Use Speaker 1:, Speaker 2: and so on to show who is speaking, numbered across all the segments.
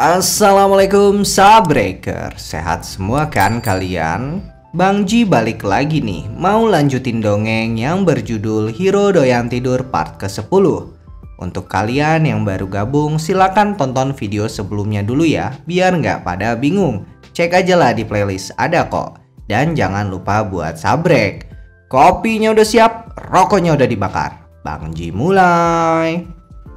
Speaker 1: Assalamualaikum Sabreaker, sehat semua kan kalian? Bang Ji balik lagi nih, mau lanjutin dongeng yang berjudul Hiro Doyan Tidur part ke-10. Untuk kalian yang baru gabung, silakan tonton video sebelumnya dulu ya, biar nggak pada bingung. Cek aja lah di playlist, ada kok. Dan jangan lupa buat sabrek. Kopinya udah siap, rokoknya udah dibakar. Bang Ji mulai.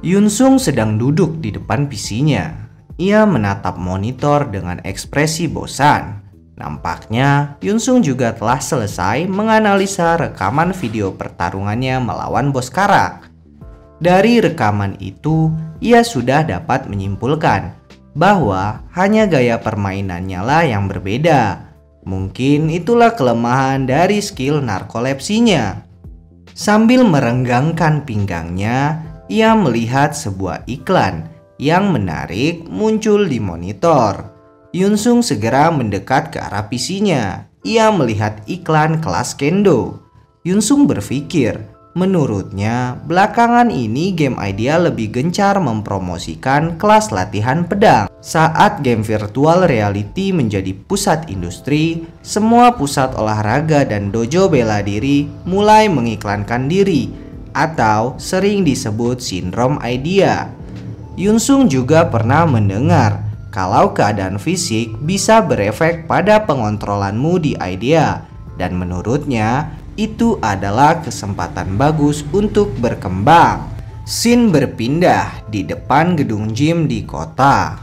Speaker 1: Yunsung sedang duduk di depan PC-nya. Ia menatap monitor dengan ekspresi bosan. Nampaknya Yunsung juga telah selesai menganalisa rekaman video pertarungannya melawan bos Karak. Dari rekaman itu, ia sudah dapat menyimpulkan bahwa hanya gaya permainannya lah yang berbeda. Mungkin itulah kelemahan dari skill narkolepsinya. Sambil merenggangkan pinggangnya, ia melihat sebuah iklan yang menarik muncul di monitor. Yunsung segera mendekat ke arah PC-nya. Ia melihat iklan kelas kendo. Yunsung berpikir, menurutnya belakangan ini Game Idea lebih gencar mempromosikan kelas latihan pedang. Saat game virtual reality menjadi pusat industri, semua pusat olahraga dan dojo bela diri mulai mengiklankan diri, atau sering disebut sindrom Idea. Yunsung juga pernah mendengar kalau keadaan fisik bisa berefek pada pengontrolanmu di Idea, dan menurutnya itu adalah kesempatan bagus untuk berkembang. Scene berpindah di depan gedung gym di kota.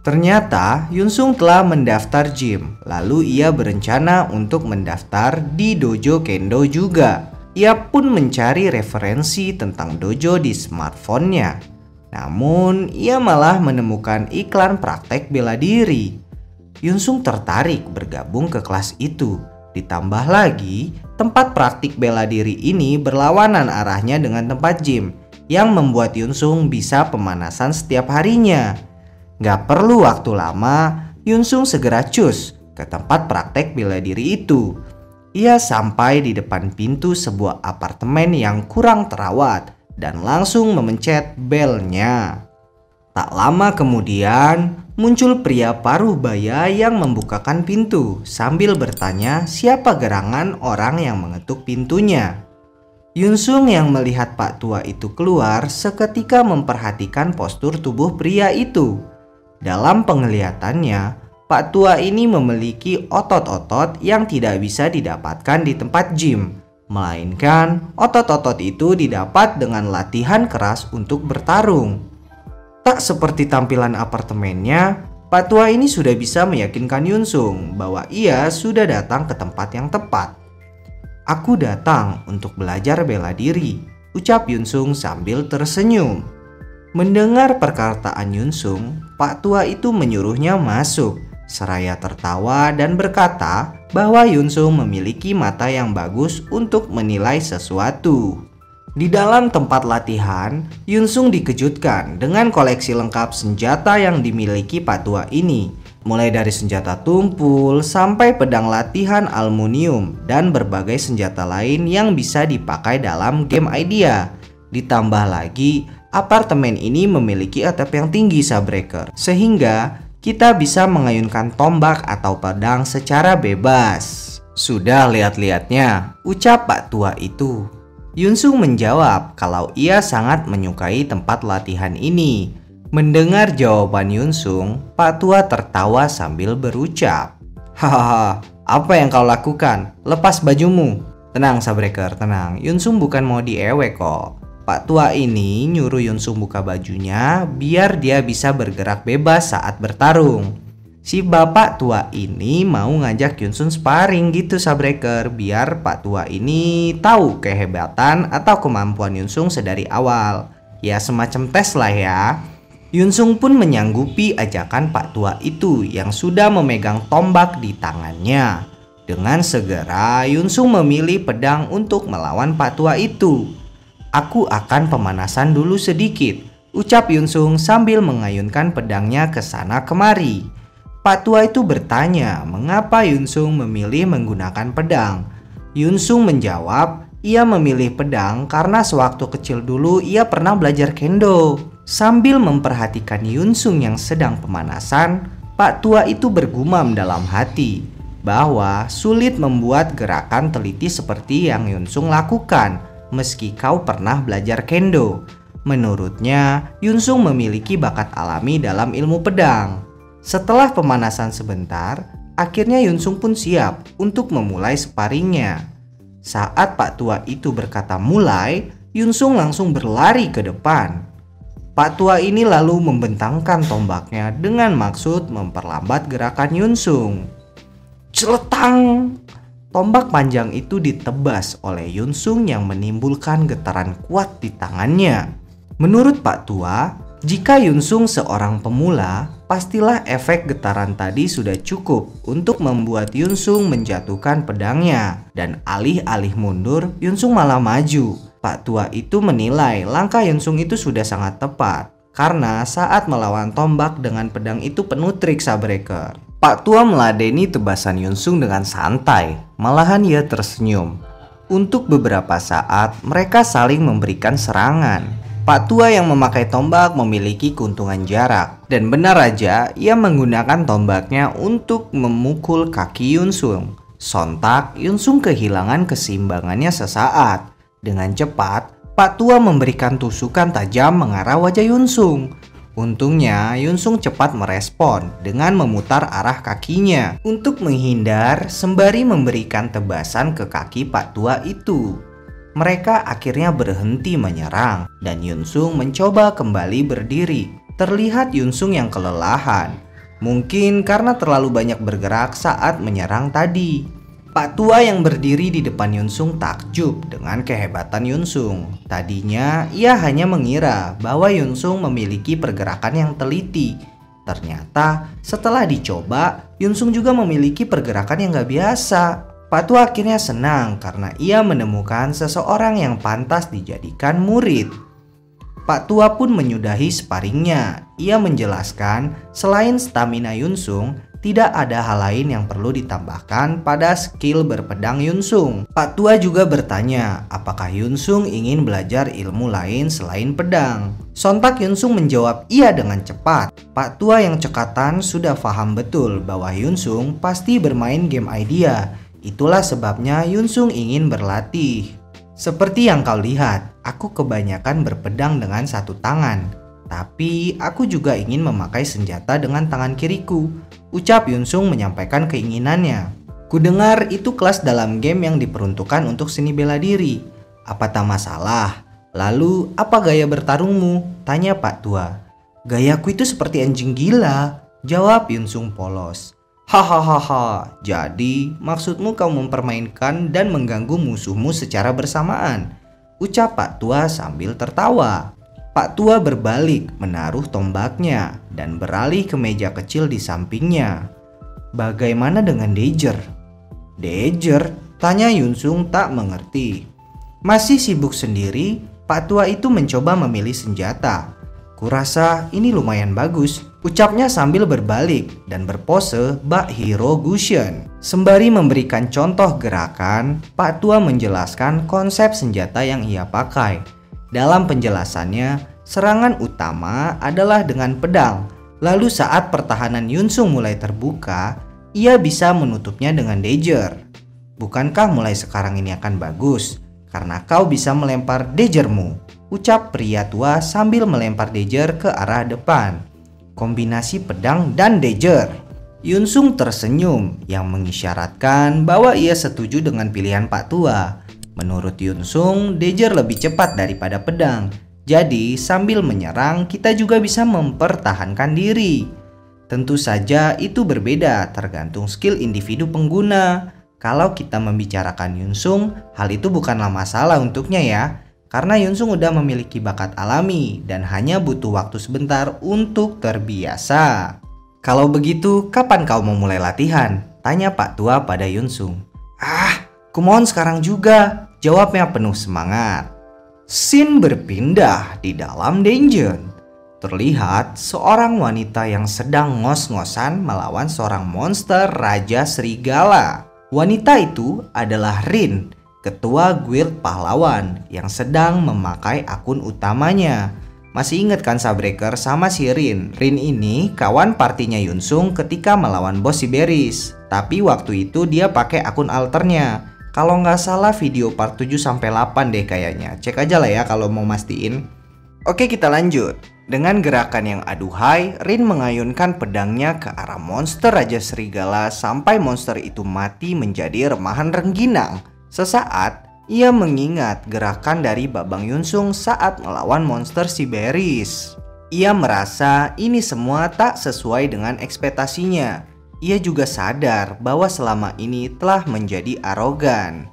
Speaker 1: Ternyata Yunsung telah mendaftar gym, lalu ia berencana untuk mendaftar di dojo kendo juga. Ia pun mencari referensi tentang dojo di smartphone-nya. Namun, ia malah menemukan iklan praktek bela diri. Yunsung tertarik bergabung ke kelas itu. Ditambah lagi, tempat praktik bela diri ini berlawanan arahnya dengan tempat gym, yang membuat Yunsung bisa pemanasan setiap harinya. Gak perlu waktu lama, Yunsung segera cus ke tempat praktek bela diri itu. Ia sampai di depan pintu sebuah apartemen yang kurang terawat dan langsung memencet belnya. Tak lama kemudian, muncul pria paruh baya yang membukakan pintu sambil bertanya siapa gerangan orang yang mengetuk pintunya. Yunsung yang melihat Pak Tua itu keluar seketika memperhatikan postur tubuh pria itu. Dalam penglihatannya, Pak Tua ini memiliki otot-otot yang tidak bisa didapatkan di tempat gym, melainkan otot-otot itu didapat dengan latihan keras untuk bertarung. Tak seperti tampilan apartemennya, Pak Tua ini sudah bisa meyakinkan Yunsung bahwa ia sudah datang ke tempat yang tepat. "Aku datang untuk belajar bela diri," ucap Yunsung sambil tersenyum. Mendengar perkataan Yunsung, Pak Tua itu menyuruhnya masuk, seraya tertawa dan berkata bahwa Yunsung memiliki mata yang bagus untuk menilai sesuatu. Di dalam tempat latihan, Yunsung dikejutkan dengan koleksi lengkap senjata yang dimiliki Pak Tua ini, mulai dari senjata tumpul sampai pedang latihan aluminium dan berbagai senjata lain yang bisa dipakai dalam game Idea. Ditambah lagi, apartemen ini memiliki atap yang tinggi Sabreaker, sehingga kita bisa mengayunkan tombak atau pedang secara bebas. "Sudah lihat-lihatnya," ucap Pak Tua itu. Yunsung menjawab kalau ia sangat menyukai tempat latihan ini. Mendengar jawaban Yunsung, Pak Tua tertawa sambil berucap, "Hahaha, apa yang kau lakukan? Lepas bajumu." "Tenang Sabreaker, tenang. Yunsung bukan mau diewek kok." Pak Tua ini nyuruh Yunsung buka bajunya biar dia bisa bergerak bebas saat bertarung. Si bapak tua ini mau ngajak Yunsung sparring gitu Sabreaker, biar Pak Tua ini tahu kehebatan atau kemampuan Yunsung sedari awal. Ya semacam tes lah ya. Yunsung pun menyanggupi ajakan Pak Tua itu yang sudah memegang tombak di tangannya. Dengan segera Yunsung memilih pedang untuk melawan Pak Tua itu. "Aku akan pemanasan dulu sedikit," ucap Yunsung sambil mengayunkan pedangnya ke sana kemari. Pak Tua itu bertanya mengapa Yunsung memilih menggunakan pedang. Yunsung menjawab ia memilih pedang karena sewaktu kecil dulu ia pernah belajar kendo. Sambil memperhatikan Yunsung yang sedang pemanasan, Pak Tua itu bergumam dalam hati bahwa sulit membuat gerakan teliti seperti yang Yunsung lakukan meski kau pernah belajar kendo. Menurutnya, Yunsung memiliki bakat alami dalam ilmu pedang. Setelah pemanasan sebentar, akhirnya Yunsung pun siap untuk memulai sparringnya. Saat Pak Tua itu berkata mulai, Yunsung langsung berlari ke depan. Pak Tua ini lalu membentangkan tombaknya dengan maksud memperlambat gerakan Yunsung. Celetang! Tombak panjang itu ditebas oleh Yunsung yang menimbulkan getaran kuat di tangannya. Menurut Pak Tua, jika Yunsung seorang pemula, pastilah efek getaran tadi sudah cukup untuk membuat Yunsung menjatuhkan pedangnya. Dan alih-alih mundur, Yunsung malah maju. Pak Tua itu menilai langkah Yunsung itu sudah sangat tepat karena saat melawan tombak dengan pedang itu penuh trik Sabreker. Pak Tua meladeni tebasan Yunsung dengan santai, malahan ia tersenyum. Untuk beberapa saat mereka saling memberikan serangan. Pak Tua yang memakai tombak memiliki keuntungan jarak dan benar aja ia menggunakan tombaknya untuk memukul kaki Yunsung. Sontak Yunsung kehilangan keseimbangannya sesaat. Dengan cepat, Pak Tua memberikan tusukan tajam mengarah wajah Yunsung. Untungnya, Yunsung cepat merespon dengan memutar arah kakinya untuk menghindar sembari memberikan tebasan ke kaki Pak Tua itu. Mereka akhirnya berhenti menyerang dan Yunsung mencoba kembali berdiri. Terlihat Yunsung yang kelelahan, mungkin karena terlalu banyak bergerak saat menyerang tadi. Pak Tua yang berdiri di depan Yunsung takjub dengan kehebatan Yunsung. Tadinya ia hanya mengira bahwa Yunsung memiliki pergerakan yang teliti. Ternyata setelah dicoba, Yunsung juga memiliki pergerakan yang gak biasa. Pak Tua akhirnya senang karena ia menemukan seseorang yang pantas dijadikan murid. Pak Tua pun menyudahi sparringnya. Ia menjelaskan selain stamina Yunsung, tidak ada hal lain yang perlu ditambahkan pada skill berpedang Yunsung. Pak Tua juga bertanya apakah Yunsung ingin belajar ilmu lain selain pedang. Sontak Yunsung menjawab iya dengan cepat. Pak Tua yang cekatan sudah paham betul bahwa Yunsung pasti bermain game idea. Itulah sebabnya Yunsung ingin berlatih. Seperti yang kau lihat, aku kebanyakan berpedang dengan satu tangan. Tapi aku juga ingin memakai senjata dengan tangan kiriku, ucap Yunsung menyampaikan keinginannya. Kudengar itu kelas dalam game yang diperuntukkan untuk seni bela diri. Apa tak masalah? Lalu apa gaya bertarungmu? Tanya Pak Tua. Gayaku itu seperti anjing gila, jawab Yunsung polos. Hahaha, jadi maksudmu kau mempermainkan dan mengganggu musuhmu secara bersamaan, ucap Pak Tua sambil tertawa. Pak Tua berbalik menaruh tombaknya dan beralih ke meja kecil di sampingnya. Bagaimana dengan Dager? Dager? Tanya Yunsung tak mengerti. Masih sibuk sendiri, Pak Tua itu mencoba memilih senjata. Kurasa ini lumayan bagus, ucapnya sambil berbalik dan berpose bak Hero Gushen. Sembari memberikan contoh gerakan, Pak Tua menjelaskan konsep senjata yang ia pakai. Dalam penjelasannya, serangan utama adalah dengan pedang. Lalu saat pertahanan Yunsung mulai terbuka, ia bisa menutupnya dengan Dager. Bukankah mulai sekarang ini akan bagus? Karena kau bisa melempar Dagermu, ucap pria tua sambil melempar Dager ke arah depan. Kombinasi pedang dan Dager. Yunsung tersenyum yang mengisyaratkan bahwa ia setuju dengan pilihan Pak Tua. Menurut Yunsung, Dager lebih cepat daripada pedang. Jadi sambil menyerang kita juga bisa mempertahankan diri. Tentu saja itu berbeda tergantung skill individu pengguna. Kalau kita membicarakan Yunsung, hal itu bukanlah masalah untuknya ya. Karena Yunsung udah memiliki bakat alami dan hanya butuh waktu sebentar untuk terbiasa. Kalau begitu, kapan kau mau mulai latihan? Tanya Pak Tua pada Yunsung. Kumohon sekarang juga, jawabnya penuh semangat. Scene berpindah di dalam dungeon. Terlihat seorang wanita yang sedang ngos-ngosan melawan seorang monster Raja Serigala. Wanita itu adalah Rin, ketua guild pahlawan yang sedang memakai akun utamanya. Masih inget kan Sabreaker sama si Rin? Rin ini kawan partinya Yunsung ketika melawan bos si Beris. Tapi waktu itu dia pakai akun alternya. Kalau nggak salah video part 7-8 deh kayaknya. Cek aja lah ya kalau mau mastiin. Oke, kita lanjut. Dengan gerakan yang aduhai, Rin mengayunkan pedangnya ke arah monster Raja Serigala sampai monster itu mati menjadi remahan rengginang. Sesaat, ia mengingat gerakan dari Babang Yunsung saat melawan monster si Beris. Ia merasa ini semua tak sesuai dengan ekspektasinya. Ia juga sadar bahwa selama ini telah menjadi arogan.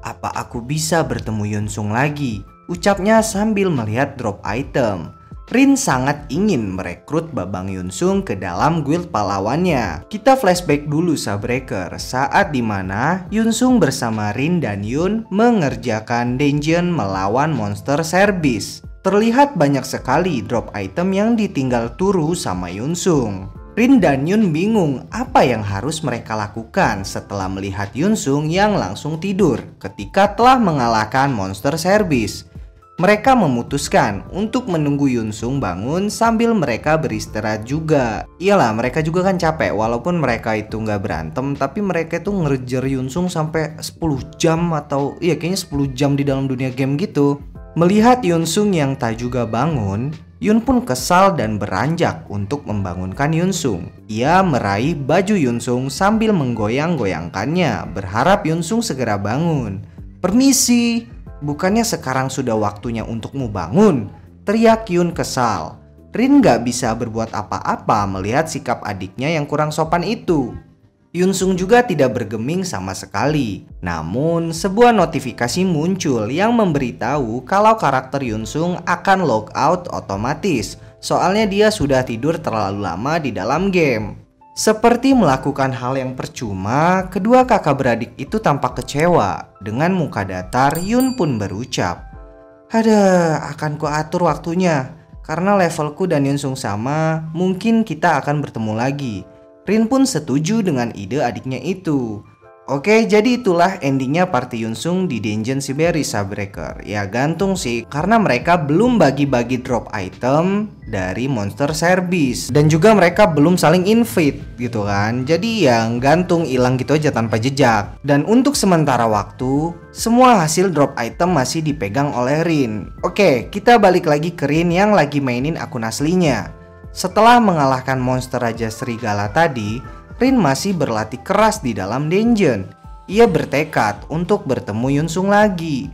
Speaker 1: Apa aku bisa bertemu Yunsung lagi? Ucapnya sambil melihat drop item. Rin sangat ingin merekrut Babang Yunsung ke dalam guild pahlawannya. Kita flashback dulu Sabreaker, saat dimana Yunsung bersama Rin dan Yun mengerjakan dungeon melawan monster Serbis. Terlihat banyak sekali drop item yang ditinggal turu sama Yunsung. Rin dan Yun bingung apa yang harus mereka lakukan setelah melihat Yunsung yang langsung tidur ketika telah mengalahkan monster Serbis. Mereka memutuskan untuk menunggu Yunsung bangun sambil mereka beristirahat juga. Iyalah, mereka juga kan capek. Walaupun mereka itu nggak berantem, tapi mereka itu ngejar Yunsung sampai 10 jam atau iya kayaknya 10 jam di dalam dunia game gitu. Melihat Yunsung yang tak juga bangun, Yun pun kesal dan beranjak untuk membangunkan Yunsung. Ia meraih baju Yunsung sambil menggoyang-goyangkannya, berharap Yunsung segera bangun. "Permisi, bukannya sekarang sudah waktunya untukmu bangun?" teriak Yun kesal. Rin gak bisa berbuat apa-apa melihat sikap adiknya yang kurang sopan itu. Yunsung juga tidak bergeming sama sekali. Namun sebuah notifikasi muncul yang memberitahu kalau karakter Yunsung akan logout otomatis. Soalnya dia sudah tidur terlalu lama di dalam game. Seperti melakukan hal yang percuma, kedua kakak beradik itu tampak kecewa. Dengan muka datar, Yun pun berucap, akan kuatur waktunya. Karena levelku dan Yunsung sama, mungkin kita akan bertemu lagi." Rin pun setuju dengan ide adiknya itu. Oke, jadi itulah endingnya party Yunsung di dungeon si Beris Sabreaker. Ya gantung sih, karena mereka belum bagi-bagi drop item dari monster Serbis. Dan juga mereka belum saling invite gitu kan. Jadi yang gantung hilang gitu aja tanpa jejak. Dan untuk sementara waktu, semua hasil drop item masih dipegang oleh Rin. Oke, kita balik lagi ke Rin yang lagi mainin akun aslinya. Setelah mengalahkan monster Raja Serigala tadi, Rin masih berlatih keras di dalam dungeon. Ia bertekad untuk bertemu Yunsung lagi.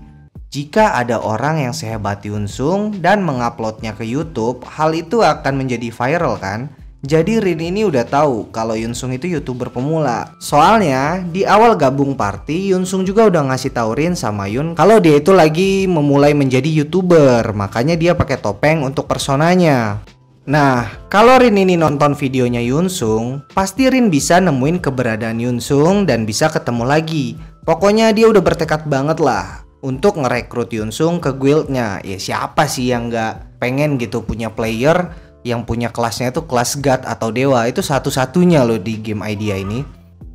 Speaker 1: Jika ada orang yang sehebat Yunsung dan menguploadnya ke YouTube, hal itu akan menjadi viral kan? Jadi Rin ini udah tahu kalau Yunsung itu YouTuber pemula. Soalnya di awal gabung party, Yunsung juga udah ngasih tahu Rin sama Yun kalau dia itu lagi memulai menjadi YouTuber. Makanya dia pakai topeng untuk personanya. Nah, kalau Rin ini nonton videonya Yunsung, pasti Rin bisa nemuin keberadaan Yunsung dan bisa ketemu lagi. Pokoknya dia udah bertekad banget lah untuk ngerekrut Yunsung ke guildnya. Ya siapa sih yang gak pengen gitu punya player yang punya kelasnya itu kelas God atau dewa. Itu satu-satunya loh di game Idea ini.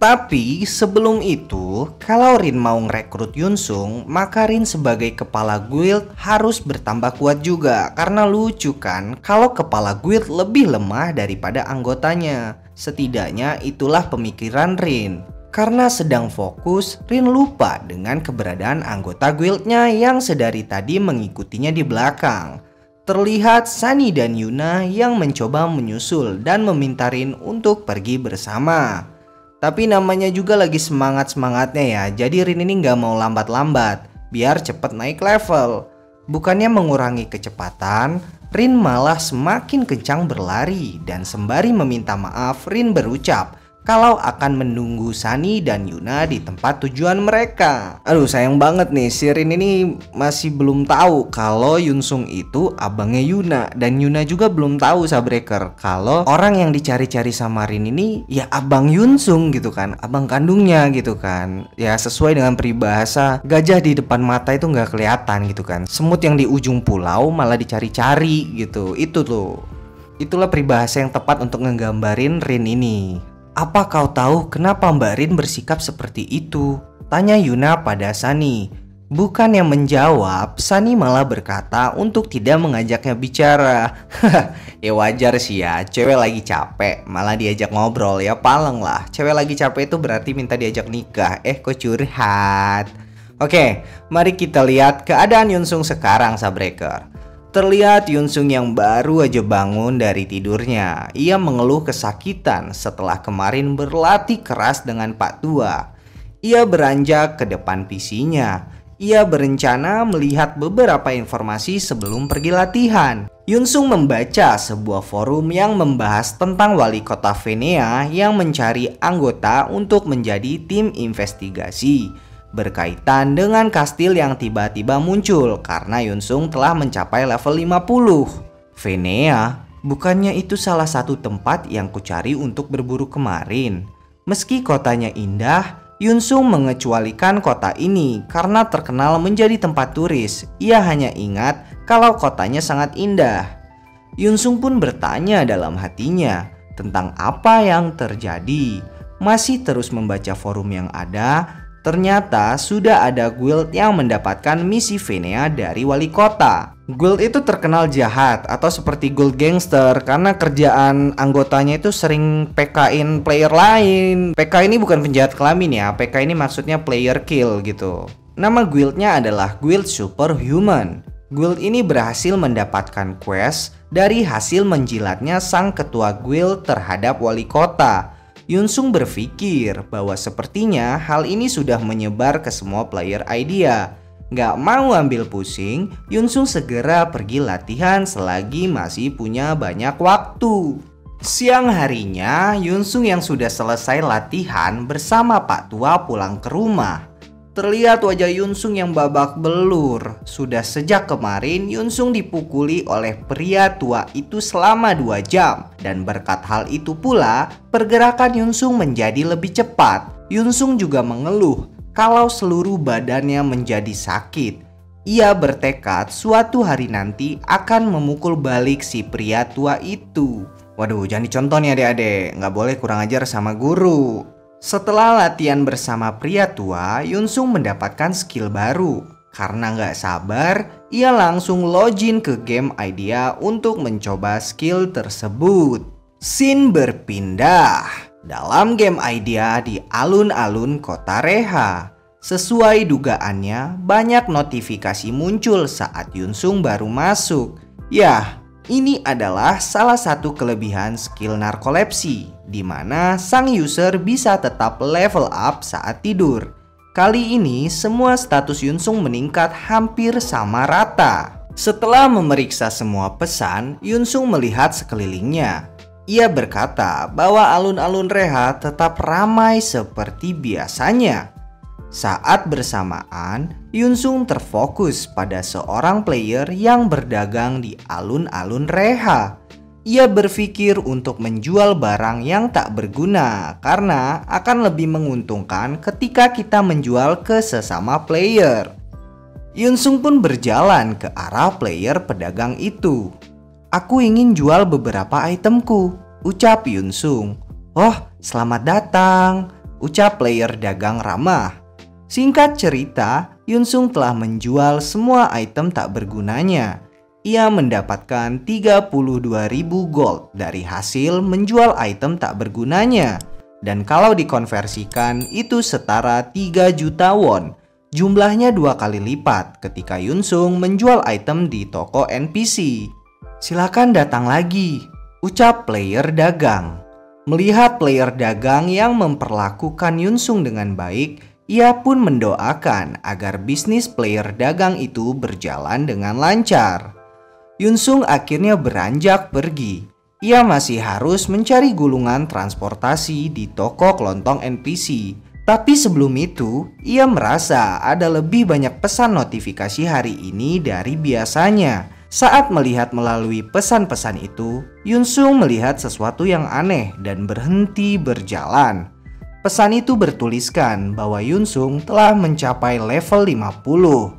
Speaker 1: Tapi sebelum itu, kalau Rin mau ngerekrut Yunsung, maka Rin sebagai kepala guild harus bertambah kuat juga. Karena lucu kan kalau kepala guild lebih lemah daripada anggotanya. Setidaknya itulah pemikiran Rin. Karena sedang fokus, Rin lupa dengan keberadaan anggota guildnya yang sedari tadi mengikutinya di belakang. Terlihat Sunny dan Yuna yang mencoba menyusul dan meminta Rin untuk pergi bersama. Tapi namanya juga lagi semangat-semangatnya ya, jadi Rin ini gak mau lambat-lambat biar cepet naik level. Bukannya mengurangi kecepatan, Rin malah semakin kencang berlari. Dan sembari meminta maaf, Rin berucap kalau akan menunggu Sunny dan Yuna di tempat tujuan mereka. Aduh sayang banget nih, si Rin ini masih belum tahu kalau Yunsung itu abangnya Yuna. Dan Yuna juga belum tahu Sabreaker kalau orang yang dicari-cari sama Rin ini ya abang Yunsung gitu kan, abang kandungnya gitu kan. Ya sesuai dengan peribahasa, gajah di depan mata itu nggak kelihatan gitu kan, semut yang di ujung pulau malah dicari-cari gitu. Itu tuh, itulah peribahasa yang tepat untuk ngegambarin Rin ini. "Apa kau tahu kenapa Mbak Rin bersikap seperti itu?" tanya Yuna pada Sunny. Bukannya menjawab, Sunny malah berkata untuk tidak mengajaknya bicara. Ya wajar sih ya, cewek lagi capek, malah diajak ngobrol ya paleng lah. Cewek lagi capek itu berarti minta diajak nikah, kok curhat. Oke, mari kita lihat keadaan Yunsung sekarang, Sabreaker. Terlihat Yunsung yang baru aja bangun dari tidurnya. Ia mengeluh kesakitan setelah kemarin berlatih keras dengan Pak Tua. Ia beranjak ke depan PC-nya. Ia berencana melihat beberapa informasi sebelum pergi latihan. Yunsung membaca sebuah forum yang membahas tentang wali kota Venea yang mencari anggota untuk menjadi tim investigasi berkaitan dengan kastil yang tiba-tiba muncul karena Yunsung telah mencapai level 50. Venea, bukannya itu salah satu tempat yang kucari untuk berburu kemarin? Meski kotanya indah, Yunsung mengecualikan kota ini karena terkenal menjadi tempat turis. Ia hanya ingat kalau kotanya sangat indah. Yunsung pun bertanya dalam hatinya tentang apa yang terjadi. Masih terus membaca forum yang ada, ternyata sudah ada guild yang mendapatkan misi Venea dari wali kota. Guild itu terkenal jahat atau seperti guild gangster karena kerjaan anggotanya itu sering PK-in player lain. PK ini bukan penjahat kelamin ya, PK ini maksudnya player kill gitu. Nama guildnya adalah Guild Superhuman. Guild ini berhasil mendapatkan quest dari hasil menjilatnya sang ketua guild terhadap wali kota. Yunsung berpikir bahwa sepertinya hal ini sudah menyebar ke semua player idea. Gak mau ambil pusing, Yunsung segera pergi latihan selagi masih punya banyak waktu. Siang harinya, Yunsung yang sudah selesai latihan bersama Pak Tua pulang ke rumah. Terlihat wajah Yunsung yang babak belur. Sudah sejak kemarin Yunsung dipukuli oleh pria tua itu selama 2 jam. Dan berkat hal itu pula, pergerakan Yunsung menjadi lebih cepat. Yunsung juga mengeluh kalau seluruh badannya menjadi sakit. Ia bertekad suatu hari nanti akan memukul balik si pria tua itu. Waduh, jangan dicontoh nih adik-adik, nggak boleh kurang ajar sama guru. Setelah latihan bersama pria tua, Yunsung mendapatkan skill baru. Karena nggak sabar, ia langsung login ke game idea untuk mencoba skill tersebut. Scene berpindah. Dalam game idea di alun-alun kota Reha. Sesuai dugaannya, banyak notifikasi muncul saat Yunsung baru masuk. Yah, ini adalah salah satu kelebihan skill narkolepsi, di mana sang user bisa tetap level up saat tidur. Kali ini semua status Yunsung meningkat hampir sama rata. Setelah memeriksa semua pesan, Yunsung melihat sekelilingnya. Ia berkata bahwa alun-alun Reha tetap ramai seperti biasanya. Saat bersamaan, Yunsung terfokus pada seorang player yang berdagang di alun-alun Reha. Ia berpikir untuk menjual barang yang tak berguna karena akan lebih menguntungkan ketika kita menjual ke sesama player. Yunsung pun berjalan ke arah player pedagang itu. "Aku ingin jual beberapa itemku," ucap Yunsung. "Oh, selamat datang," ucap player dagang ramah. Singkat cerita, Yunsung telah menjual semua item tak bergunanya. Ia mendapatkan 32.000 gold dari hasil menjual item tak bergunanya. Dan kalau dikonversikan itu setara 3 juta won. Jumlahnya 2 kali lipat ketika Yunsung menjual item di toko NPC. "Silakan datang lagi," ucap player dagang. Melihat player dagang yang memperlakukan Yunsung dengan baik, ia pun mendoakan agar bisnis player dagang itu berjalan dengan lancar. Yunsung akhirnya beranjak pergi. Ia masih harus mencari gulungan transportasi di toko kelontong NPC. Tapi sebelum itu, ia merasa ada lebih banyak pesan notifikasi hari ini dari biasanya. Saat melihat melalui pesan-pesan itu, Yunsung melihat sesuatu yang aneh dan berhenti berjalan. Pesan itu bertuliskan bahwa Yunsung telah mencapai level 50.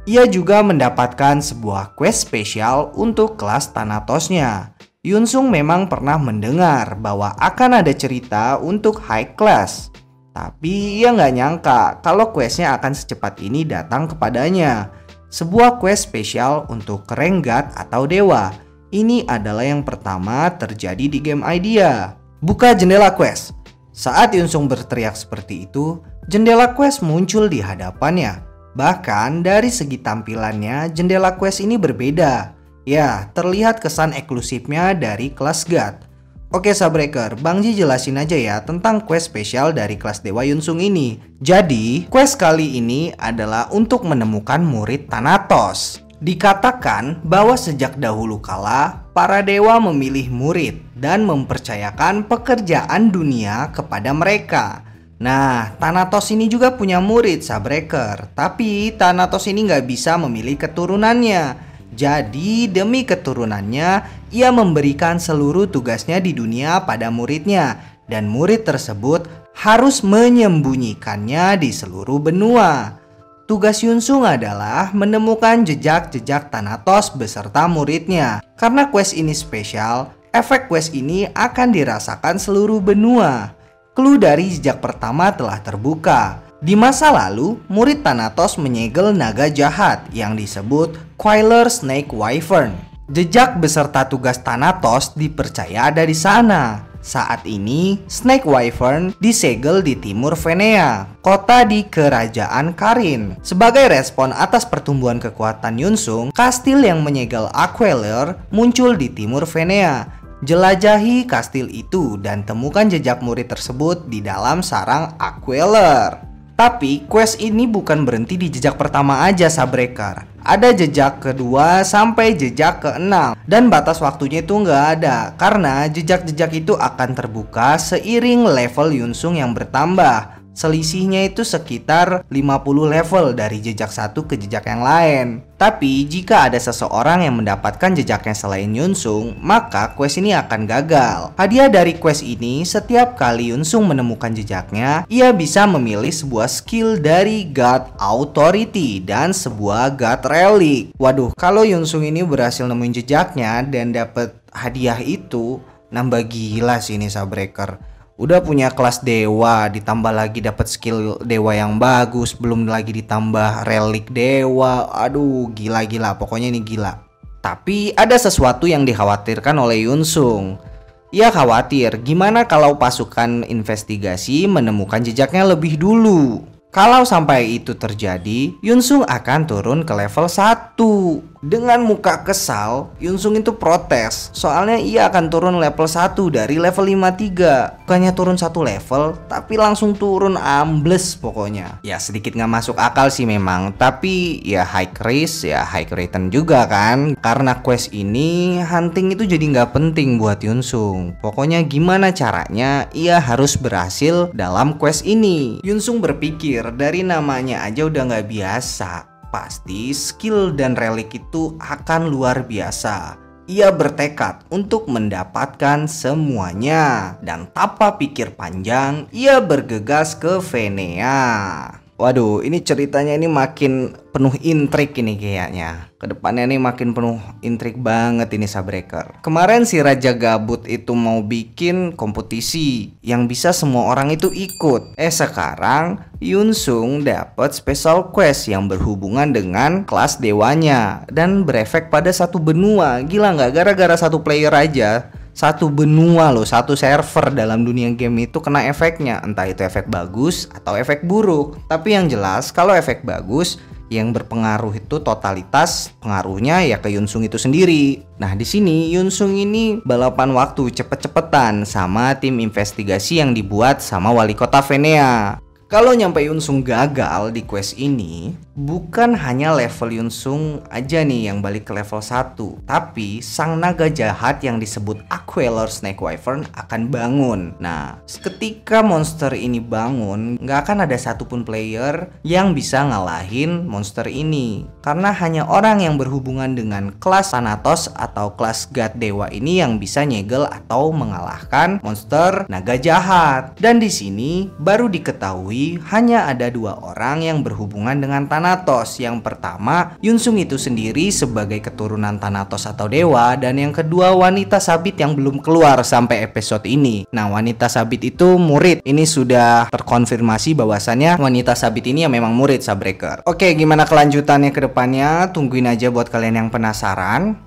Speaker 1: Ia juga mendapatkan sebuah quest spesial untuk kelas Thanatosnya. Yunsung memang pernah mendengar bahwa akan ada cerita untuk high class. Tapi ia nggak nyangka kalau questnya akan secepat ini datang kepadanya. Sebuah quest spesial untuk Rengat atau dewa. Ini adalah yang pertama terjadi di game Idea. Buka jendela quest. Saat Yunsung berteriak seperti itu, jendela quest muncul di hadapannya. Bahkan dari segi tampilannya, jendela quest ini berbeda. Ya, terlihat kesan eksklusifnya dari kelas God. Oke Sabreaker, Bang Ji jelasin aja ya tentang quest spesial dari kelas Dewa Yunsung ini. Jadi, quest kali ini adalah untuk menemukan murid Thanatos. Dikatakan bahwa sejak dahulu kala, para dewa memilih murid dan mempercayakan pekerjaan dunia kepada mereka. Nah, Thanatos ini juga punya murid Sabreaker, tapi Thanatos ini nggak bisa memilih keturunannya. Jadi demi keturunannya, ia memberikan seluruh tugasnya di dunia pada muridnya. Dan murid tersebut harus menyembunyikannya di seluruh benua. Tugas Yunsung adalah menemukan jejak-jejak Thanatos beserta muridnya. Karena quest ini spesial, efek quest ini akan dirasakan seluruh benua. Clue dari jejak pertama telah terbuka. Di masa lalu, murid Thanatos menyegel naga jahat yang disebut Queller Snake Wyvern. Jejak beserta tugas Thanatos dipercaya ada di sana. Saat ini, Snake Wyvern disegel di timur Venea, kota di kerajaan Karin. Sebagai respon atas pertumbuhan kekuatan Yunsung, kastil yang menyegel Aqueller muncul di timur Venea. Jelajahi kastil itu dan temukan jejak murid tersebut di dalam sarang Aqueller. Tapi quest ini bukan berhenti di jejak pertama aja Sabreaker. Ada jejak kedua sampai jejak keenam. Dan batas waktunya itu nggak ada. Karena jejak-jejak itu akan terbuka seiring level Yunsung yang bertambah. Selisihnya itu sekitar 50 level dari jejak satu ke jejak yang lain. Tapi jika ada seseorang yang mendapatkan jejaknya selain Yunsung, maka quest ini akan gagal. Hadiah dari quest ini, setiap kali Yunsung menemukan jejaknya, ia bisa memilih sebuah skill dari God Authority dan sebuah God Relic. Waduh, kalau Yunsung ini berhasil nemuin jejaknya dan dapat hadiah itu, nambah gila sih ini Sabreaker. Udah punya kelas dewa, ditambah lagi dapat skill dewa yang bagus, belum lagi ditambah relik dewa. Aduh, gila-gila, pokoknya ini gila. Tapi ada sesuatu yang dikhawatirkan oleh Yunsung. Ia khawatir gimana kalau pasukan investigasi menemukan jejaknya lebih dulu. Kalau sampai itu terjadi, Yunsung akan turun ke level 1. Dengan muka kesal, Yunsung itu protes. Soalnya ia akan turun level 1 dari level 53. Bukannya turun 1 level, tapi langsung turun ambles pokoknya. Ya sedikit nggak masuk akal sih memang. Tapi ya high risk, ya high return juga kan. Karena quest ini, hunting itu jadi nggak penting buat Yunsung. Pokoknya gimana caranya, ia harus berhasil dalam quest ini. Yunsung berpikir, dari namanya aja udah nggak biasa, pasti skill dan relik itu akan luar biasa. Ia bertekad untuk mendapatkan semuanya dan tanpa pikir panjang ia bergegas ke Venea. Waduh, ini ceritanya ini makin penuh intrik ini kayaknya. Kedepannya ini makin penuh intrik banget ini Sabreaker. Kemarin si Raja Gabut itu mau bikin kompetisi yang bisa semua orang itu ikut. Sekarang Yunsung dapat special quest yang berhubungan dengan kelas dewanya dan berefek pada satu benua. Gila nggak? Gara-gara satu player aja, satu benua loh, satu server dalam dunia game itu kena efeknya. Entah itu efek bagus atau efek buruk. Tapi yang jelas kalau efek bagus, yang berpengaruh itu totalitas pengaruhnya ya ke Yunsung itu sendiri. Nah di sini Yunsung ini balapan waktu cepet-cepetan sama tim investigasi yang dibuat sama wali kota Venea. Kalau nyampe Yunsung gagal di quest ini, bukan hanya level Yunsung aja nih yang balik ke level 1, tapi sang naga jahat yang disebut Aqueller Snake Wyvern akan bangun. Nah, ketika monster ini bangun, nggak akan ada satupun player yang bisa ngalahin monster ini. Karena hanya orang yang berhubungan dengan kelas Thanatos atau kelas God Dewa ini yang bisa nyegel atau mengalahkan monster naga jahat. Dan di sini baru diketahui hanya ada 2 orang yang berhubungan dengan Thanatos, Thanatos. Yang pertama, Yunsung itu sendiri sebagai keturunan Thanatos atau dewa, dan yang kedua wanita sabit yang belum keluar sampai episode ini. Nah, wanita sabit itu murid. Ini sudah terkonfirmasi bahwasannya wanita sabit ini yang memang murid Subbreaker. Oke, gimana kelanjutannya ke depannya? Tungguin aja buat kalian yang penasaran.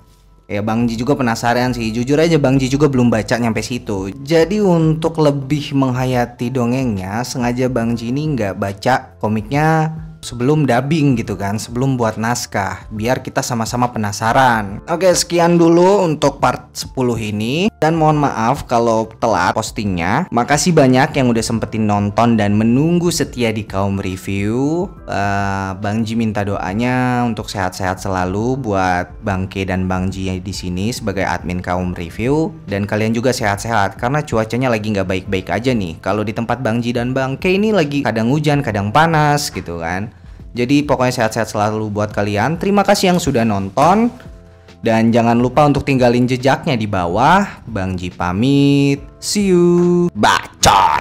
Speaker 1: Ya, Bang Ji juga penasaran sih. Jujur aja Bang Ji juga belum baca nyampe situ. Jadi untuk lebih menghayati dongengnya, sengaja Bang Ji ini nggak baca komiknya sebelum dubbing gitu kan, sebelum buat naskah, biar kita sama-sama penasaran. Oke, sekian dulu untuk part 10 ini, dan mohon maaf kalau telat postingnya. Makasih banyak yang udah sempetin nonton dan menunggu setia di Kaum Review. Bang Ji minta doanya untuk sehat-sehat selalu buat Bang K dan Bang Ji di sini sebagai admin Kaum Review, dan kalian juga sehat-sehat karena cuacanya lagi nggak baik-baik aja nih. Kalau di tempat Bang Ji dan Bang K ini lagi kadang hujan, kadang panas gitu kan. Jadi pokoknya sehat-sehat selalu buat kalian. Terima kasih yang sudah nonton. Dan jangan lupa untuk tinggalin jejaknya di bawah. Bang Ji pamit. See you. Bacot.